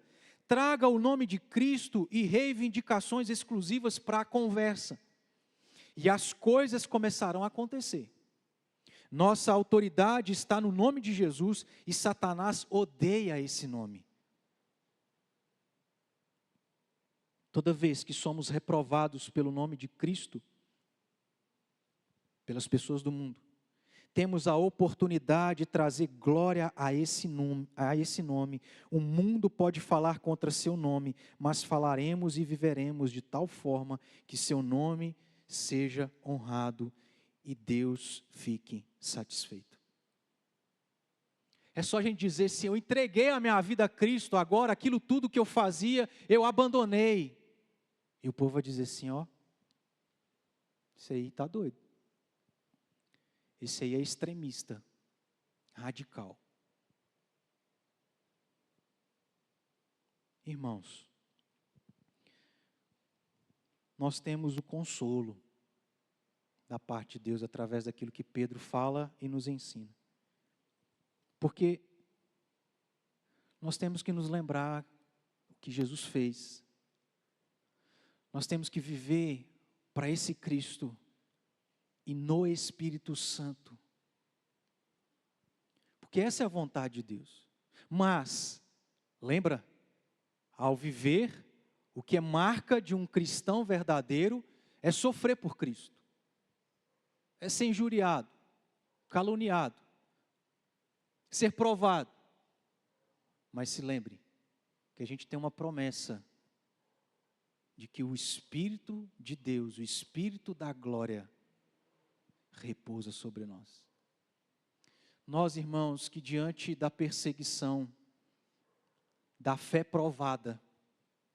Speaker 1: Traga o nome de Cristo e reivindicações exclusivas para a conversa. E as coisas começarão a acontecer. Nossa autoridade está no nome de Jesus e Satanás odeia esse nome. Toda vez que somos reprovados pelo nome de Cristo, pelas pessoas do mundo, temos a oportunidade de trazer glória a esse nome. O mundo pode falar contra seu nome, mas falaremos e viveremos de tal forma que seu nome seja honrado e Deus fique satisfeito. É só a gente dizer assim: eu entreguei a minha vida a Cristo, agora aquilo tudo que eu fazia, eu abandonei. E o povo vai dizer assim: ó, isso aí está doido. Esse aí é extremista, radical. Irmãos, nós temos o consolo da parte de Deus através daquilo que Pedro fala e nos ensina. Porque nós temos que nos lembrar o que Jesus fez. Nós temos que viver para esse Cristo e no Espírito Santo. Porque essa é a vontade de Deus. Mas, lembra, ao viver, o que é marca de um cristão verdadeiro é sofrer por Cristo. É ser injuriado, caluniado, ser provado. Mas se lembre que a gente tem uma promessa de que o Espírito de Deus, o Espírito da glória, repousa sobre nós. Nós, irmãos, que diante da perseguição, da fé provada,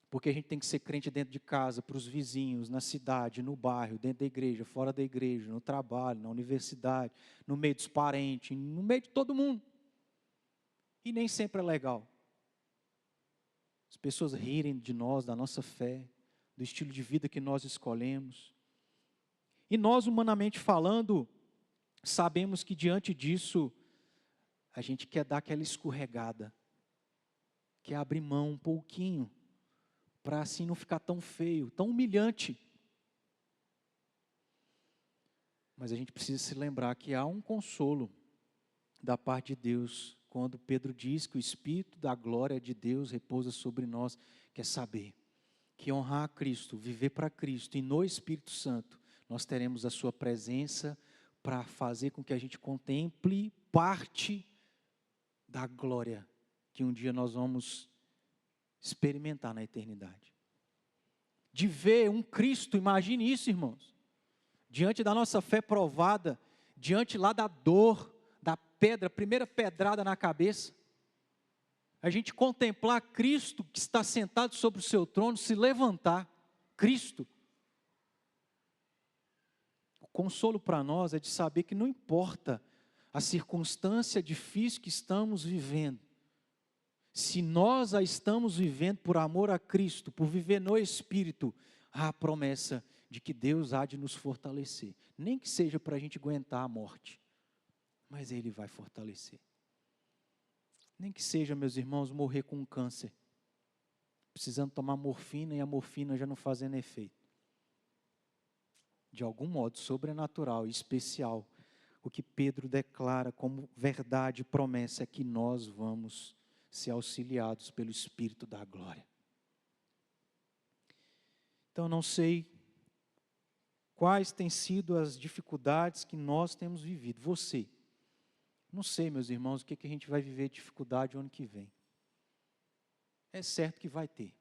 Speaker 1: porque a gente tem que ser crente dentro de casa, para os vizinhos, na cidade, no bairro, dentro da igreja, fora da igreja, no trabalho, na universidade, no meio dos parentes, no meio de todo mundo. E nem sempre é legal. As pessoas rirem de nós, da nossa fé, do estilo de vida que nós escolhemos. E nós, humanamente falando, sabemos que diante disso, a gente quer dar aquela escorregada, quer abrir mão um pouquinho, para assim não ficar tão feio, tão humilhante. Mas a gente precisa se lembrar que há um consolo da parte de Deus, quando Pedro diz que o Espírito da glória de Deus repousa sobre nós, quer saber que honrar a Cristo, viver para Cristo e no Espírito Santo, nós teremos a sua presença para fazer com que a gente contemple parte da glória que um dia nós vamos experimentar na eternidade. De ver um Cristo, imagine isso, irmãos, diante da nossa fé provada, diante lá da dor, da pedra, primeira pedrada na cabeça, a gente contemplar Cristo que está sentado sobre o seu trono, se levantar, Cristo. O consolo para nós é de saber que não importa a circunstância difícil que estamos vivendo, se nós a estamos vivendo por amor a Cristo, por viver no Espírito, há a promessa de que Deus há de nos fortalecer, nem que seja para a gente aguentar a morte, mas Ele vai fortalecer. Nem que seja, meus irmãos, morrer com um câncer, precisando tomar morfina e a morfina já não fazendo efeito. De algum modo sobrenatural e especial, o que Pedro declara como verdade e promessa é que nós vamos ser auxiliados pelo Espírito da glória. Então, não sei quais têm sido as dificuldades que nós temos vivido. Você. Não sei, meus irmãos, o que a gente vai viver de dificuldade o ano que vem. É certo que vai ter.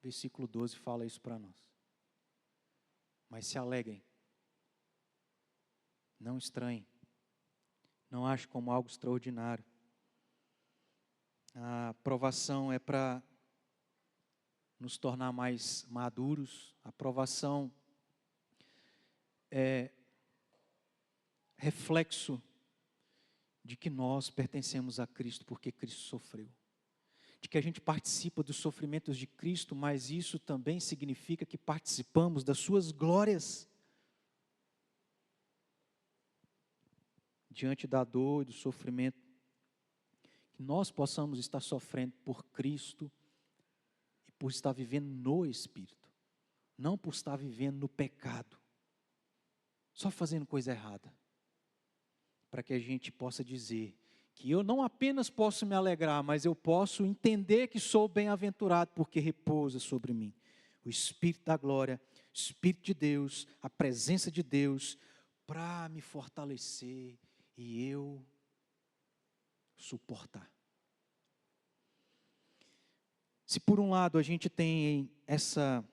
Speaker 1: Versículo 12 fala isso para nós. Mas se alegrem. Não estranhem. Não achem como algo extraordinário. A provação é para nos tornar mais maduros. A provação é reflexo de que nós pertencemos a Cristo porque Cristo sofreu. De que a gente participa dos sofrimentos de Cristo, mas isso também significa que participamos das suas glórias. Diante da dor e do sofrimento, que nós possamos estar sofrendo por Cristo e por estar vivendo no Espírito, não por estar vivendo no pecado, só fazendo coisa errada. Para que a gente possa dizer que eu não apenas posso me alegrar, mas eu posso entender que sou bem-aventurado, porque repousa sobre mim o Espírito da glória, o Espírito de Deus, a presença de Deus, para me fortalecer e eu suportar. Se por um lado a gente tem essa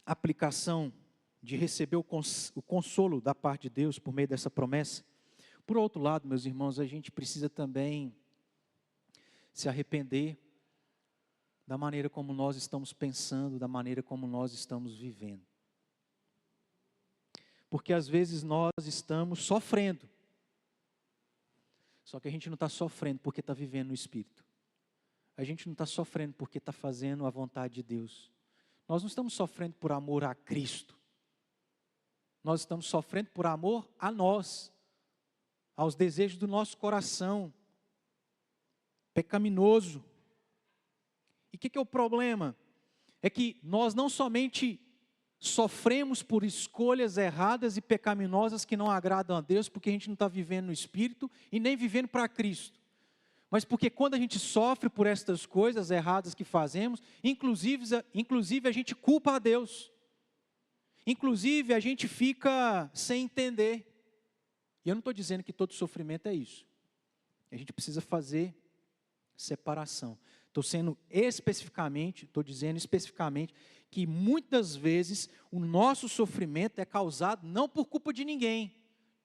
Speaker 1: aplicação de receber o consolo da parte de Deus por meio dessa promessa, por outro lado, meus irmãos, a gente precisa também se arrepender da maneira como nós estamos pensando, da maneira como nós estamos vivendo. Porque às vezes nós estamos sofrendo, só que a gente não está sofrendo porque está vivendo no Espírito. A gente não está sofrendo porque está fazendo a vontade de Deus. Nós não estamos sofrendo por amor a Cristo. Nós estamos sofrendo por amor a nós, aos desejos do nosso coração pecaminoso. E o que é o problema? É que nós não somente sofremos por escolhas erradas e pecaminosas que não agradam a Deus, porque a gente não está vivendo no Espírito e nem vivendo para Cristo, mas porque quando a gente sofre por estas coisas erradas que fazemos, inclusive a gente culpa a Deus, inclusive a gente fica sem entender. E eu não estou dizendo que todo sofrimento é isso. A gente precisa fazer separação. Estou dizendo especificamente que muitas vezes o nosso sofrimento é causado não por culpa de ninguém.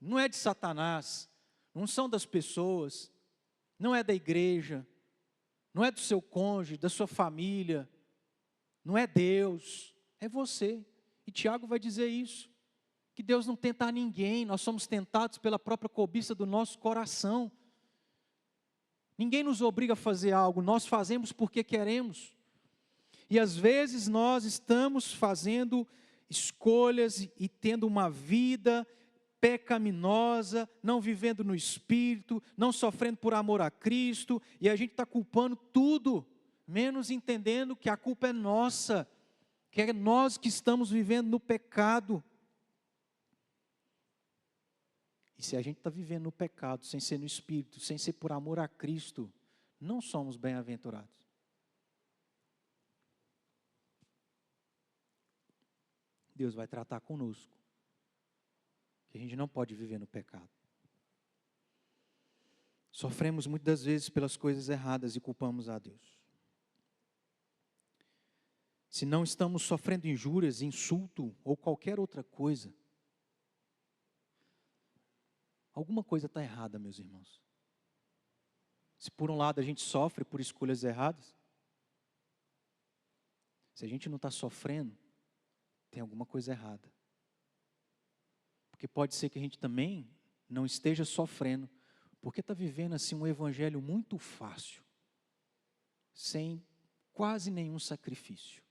Speaker 1: Não é de Satanás, não são das pessoas, não é da igreja, não é do seu cônjuge, da sua família, não é Deus, é você. E Tiago vai dizer isso. Que Deus não tenta a ninguém, nós somos tentados pela própria cobiça do nosso coração. Ninguém nos obriga a fazer algo, nós fazemos porque queremos. E às vezes nós estamos fazendo escolhas e tendo uma vida pecaminosa, não vivendo no Espírito, não sofrendo por amor a Cristo, e a gente está culpando tudo, menos entendendo que a culpa é nossa, que é nós que estamos vivendo no pecado. E se a gente está vivendo no pecado, sem ser no Espírito, sem ser por amor a Cristo, não somos bem-aventurados. Deus vai tratar conosco, que a gente não pode viver no pecado. Sofremos muitas vezes pelas coisas erradas e culpamos a Deus. Se não estamos sofrendo injúrias, insulto ou qualquer outra coisa, alguma coisa está errada, meus irmãos. Se por um lado a gente sofre por escolhas erradas, se a gente não está sofrendo, tem alguma coisa errada. Porque pode ser que a gente também não esteja sofrendo, porque está vivendo assim um evangelho muito fácil, sem quase nenhum sacrifício,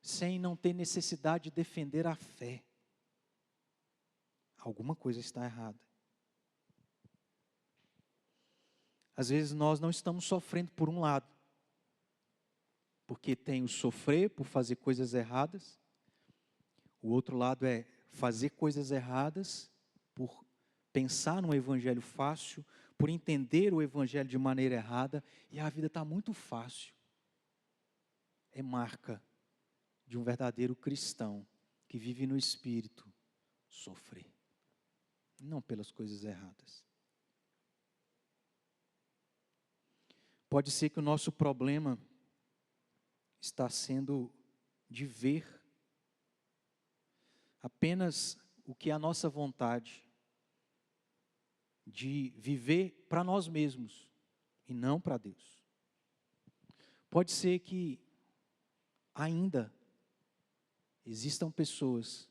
Speaker 1: sem não ter necessidade de defender a fé. Alguma coisa está errada. Às vezes nós não estamos sofrendo por um lado, porque tem o sofrer por fazer coisas erradas, o outro lado é fazer coisas erradas por pensar num evangelho fácil, por entender o evangelho de maneira errada, e a vida está muito fácil. É marca de um verdadeiro cristão que vive no Espírito sofrer, não pelas coisas erradas. Pode ser que o nosso problema está sendo de ver apenas o que é a nossa vontade, de viver para nós mesmos e não para Deus. Pode ser que ainda existam pessoas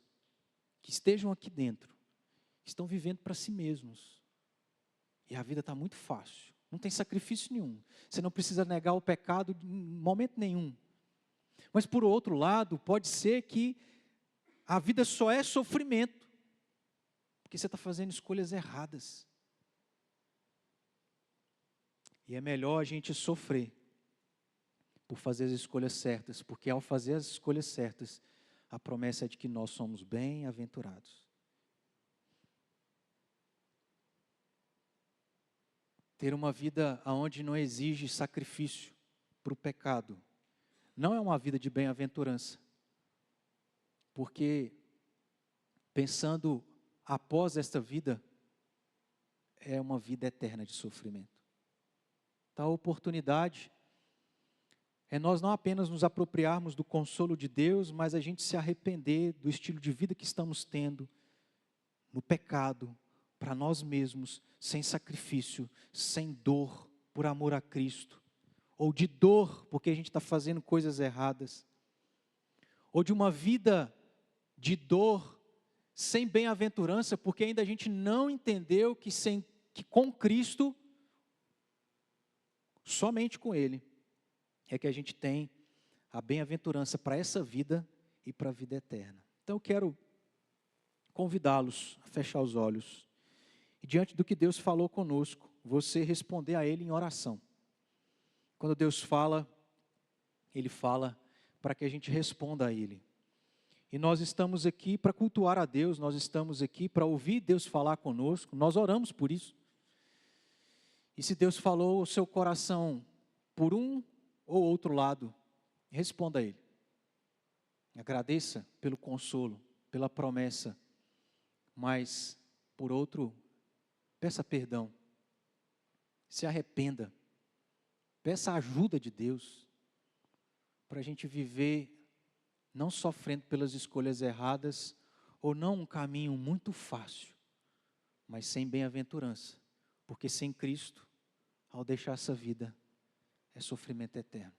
Speaker 1: que estejam aqui dentro, que estão vivendo para si mesmos, e a vida está muito fácil, não tem sacrifício nenhum, você não precisa negar o pecado em momento nenhum. Mas por outro lado, pode ser que a vida só é sofrimento, porque você está fazendo escolhas erradas. E é melhor a gente sofrer por fazer as escolhas certas, porque ao fazer as escolhas certas, a promessa é de que nós somos bem-aventurados. Ter uma vida onde não exige sacrifício para o pecado, não é uma vida de bem-aventurança, porque pensando após esta vida, é uma vida eterna de sofrimento. Então, a oportunidade é nós não apenas nos apropriarmos do consolo de Deus, mas a gente se arrepender do estilo de vida que estamos tendo, no pecado, para nós mesmos, sem sacrifício, sem dor, por amor a Cristo, ou de dor, porque a gente está fazendo coisas erradas, ou de uma vida de dor, sem bem-aventurança, porque ainda a gente não entendeu que com Cristo, somente com Ele, é que a gente tem a bem-aventurança para essa vida e para a vida eterna. Então eu quero convidá-los a fechar os olhos e diante do que Deus falou conosco, você responder a Ele em oração. Quando Deus fala, Ele fala para que a gente responda a Ele. E nós estamos aqui para cultuar a Deus, nós estamos aqui para ouvir Deus falar conosco, nós oramos por isso. E se Deus falou o seu coração por um ou outro lado, responda a Ele. Agradeça pelo consolo, pela promessa, mas por outro, peça perdão. Se arrependa. Peça a ajuda de Deus para a gente viver não sofrendo pelas escolhas erradas ou não um caminho muito fácil, mas sem bem-aventurança, porque sem Cristo, ao deixar essa vida, é sofrimento eterno.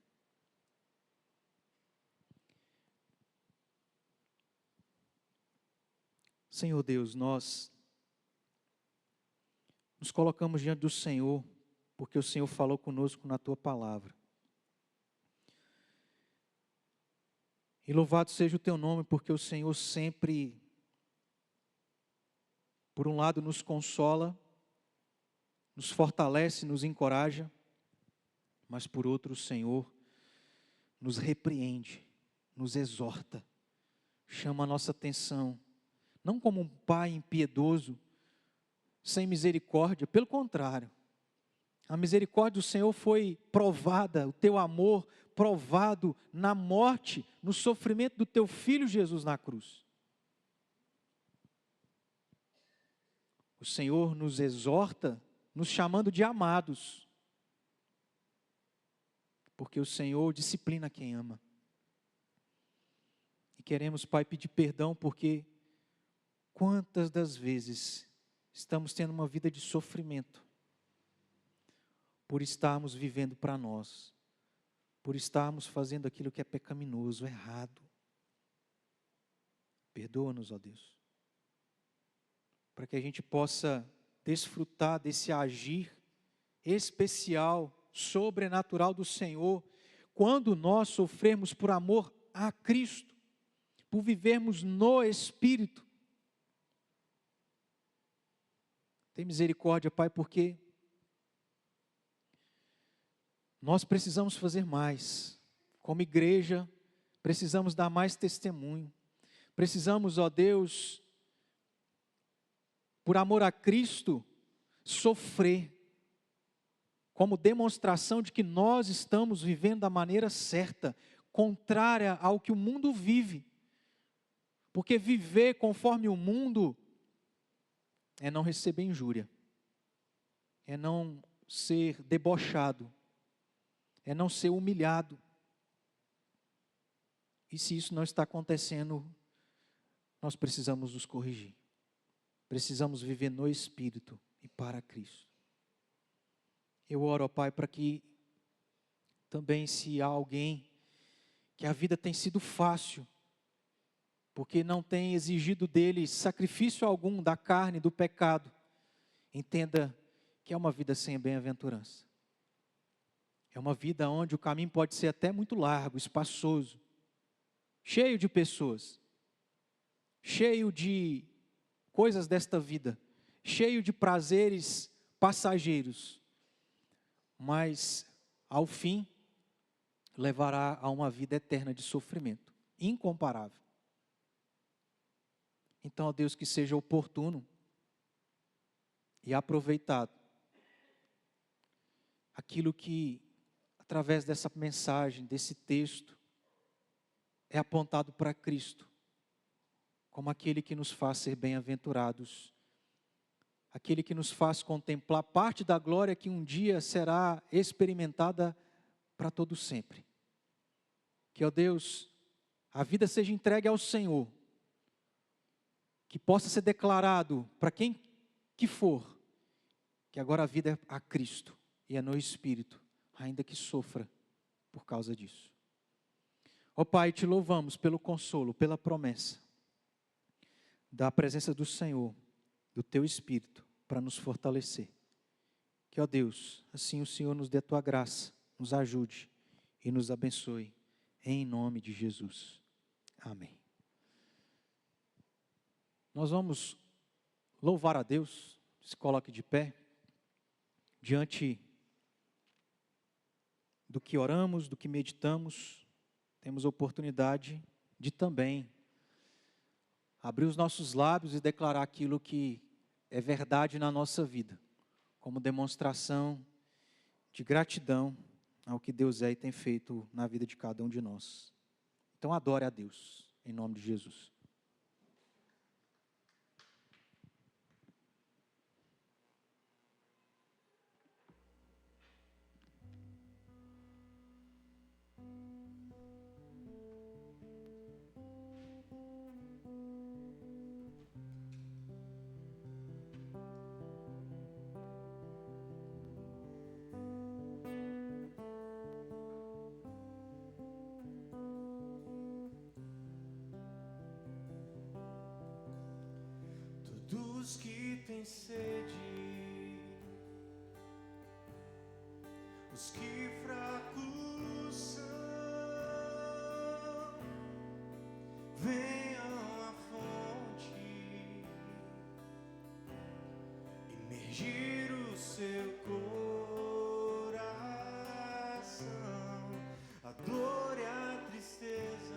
Speaker 1: Senhor Deus, nós nos colocamos diante do Senhor, porque o Senhor falou conosco na Tua palavra. E louvado seja o teu nome, porque o Senhor sempre, por um lado, nos consola, nos fortalece, nos encoraja, mas por outro, o Senhor nos repreende, nos exorta, chama a nossa atenção, não como um pai impiedoso, sem misericórdia, pelo contrário, a misericórdia do Senhor foi provada, o teu amor provado na morte, no sofrimento do teu Filho Jesus na cruz. O Senhor nos exorta, nos chamando de amados, porque o Senhor disciplina quem ama. E queremos, Pai, pedir perdão, porque quantas das vezes estamos tendo uma vida de sofrimento, por estarmos vivendo para nós, por estarmos fazendo aquilo que é pecaminoso, errado. Perdoa-nos, ó Deus, para que a gente possa desfrutar desse agir especial, sobrenatural do Senhor, quando nós sofremos por amor a Cristo, por vivermos no Espírito. Tem misericórdia, Pai, porque nós precisamos fazer mais. Como igreja, precisamos dar mais testemunho. Precisamos, ó Deus, por amor a Cristo, sofrer, como demonstração de que nós estamos vivendo da maneira certa, contrária ao que o mundo vive. Porque viver conforme o mundo é não receber injúria, é não ser debochado, é não ser humilhado. E se isso não está acontecendo, nós precisamos nos corrigir. Precisamos viver no Espírito e para Cristo. Eu oro, ó Pai, para que também, se há alguém que a vida tem sido fácil, porque não tem exigido dele sacrifício algum da carne, do pecado, entenda que é uma vida sem bem-aventurança. É uma vida onde o caminho pode ser até muito largo, espaçoso, cheio de pessoas, cheio de coisas desta vida, cheio de prazeres passageiros, mas ao fim levará a uma vida eterna de sofrimento, incomparável. Então, ó Deus, que seja oportuno e aproveitado aquilo que, através dessa mensagem, desse texto, é apontado para Cristo, como aquele que nos faz ser bem-aventurados, aquele que nos faz contemplar parte da glória que um dia será experimentada para todo sempre. Que, ó Deus, a vida seja entregue ao Senhor, que possa ser declarado para quem que for, que agora a vida é a Cristo e é no Espírito, ainda que sofra por causa disso. Ó Pai, te louvamos pelo consolo, pela promessa da presença do Senhor, do Teu Espírito, para nos fortalecer. Que, ó Deus, assim o Senhor nos dê a Tua graça, nos ajude e nos abençoe, em nome de Jesus. Amém. Nós vamos louvar a Deus, se coloque de pé, diante do que oramos, do que meditamos, temos a oportunidade de também abrir os nossos lábios e declarar aquilo que é verdade na nossa vida, como demonstração de gratidão ao que Deus é e tem feito na vida de cada um de nós. Então adore a Deus, em nome de Jesus.
Speaker 2: Todos que têm sede, os que fracos são, imergir o seu coração, a dor e a tristeza,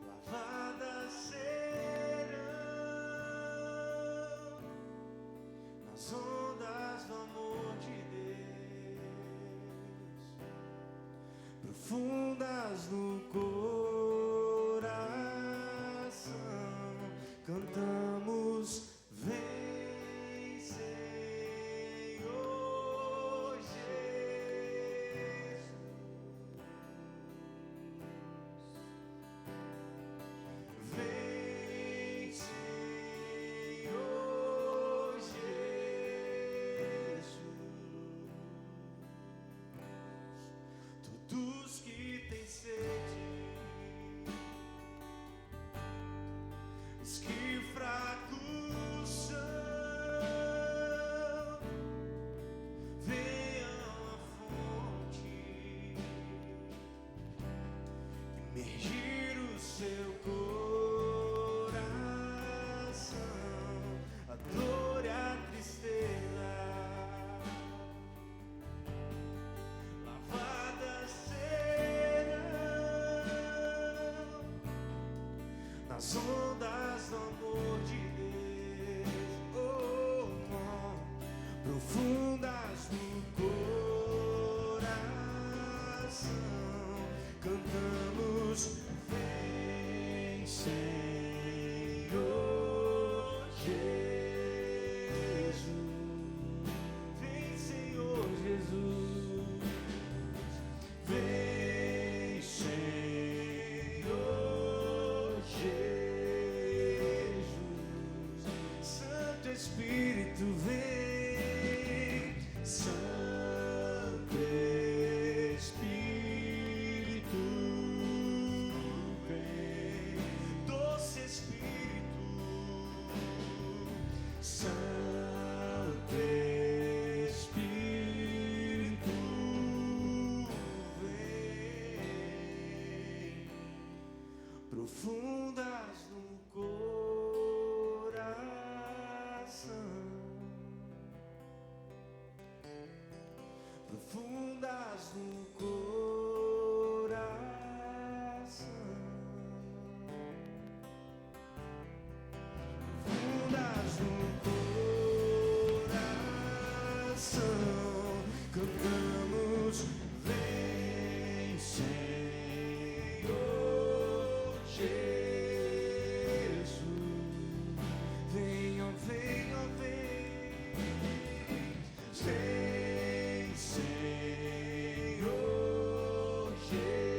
Speaker 2: lavadas serão nas ondas do amor de Deus, profundas no coração, cantamos: vem, Senhor Jesus. Vem, Senhor Jesus. Todos que têm sede, os que fracos são, venham à fonte, imergir o seu coração, a dor e a tristeza, lavadas serão nas ondas do amor de Deus, oh, oh, profundas no coração, cantamos: vem, Senhor Jesus. Vem, Senhor Jesus. Vem, Senhor Jesus. Santo Espírito, vem. Santo Espírito, vem. Doce Espírito, Santo Espírito, vem. Profundas no coração, profundas no coração, profundas no coração, cantamos: vem, Senhor Jesus. Venha, venha, vem. Vem, Senhor Jesus.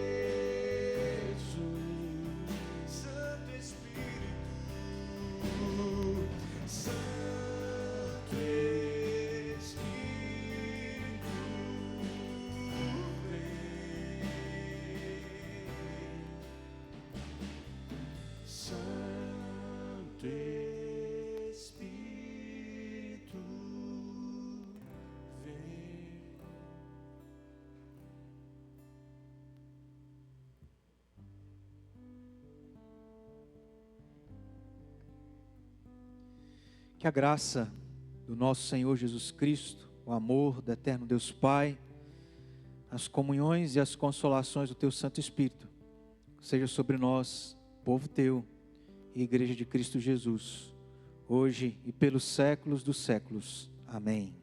Speaker 2: Santo Espírito, Santo Espírito, vem. Santo Espírito, vem.
Speaker 1: Que a graça do nosso Senhor Jesus Cristo, o amor do eterno Deus Pai, as comunhões e as consolações do Teu Santo Espírito, seja sobre nós, povo Teu e Igreja de Cristo Jesus, hoje e pelos séculos dos séculos. Amém.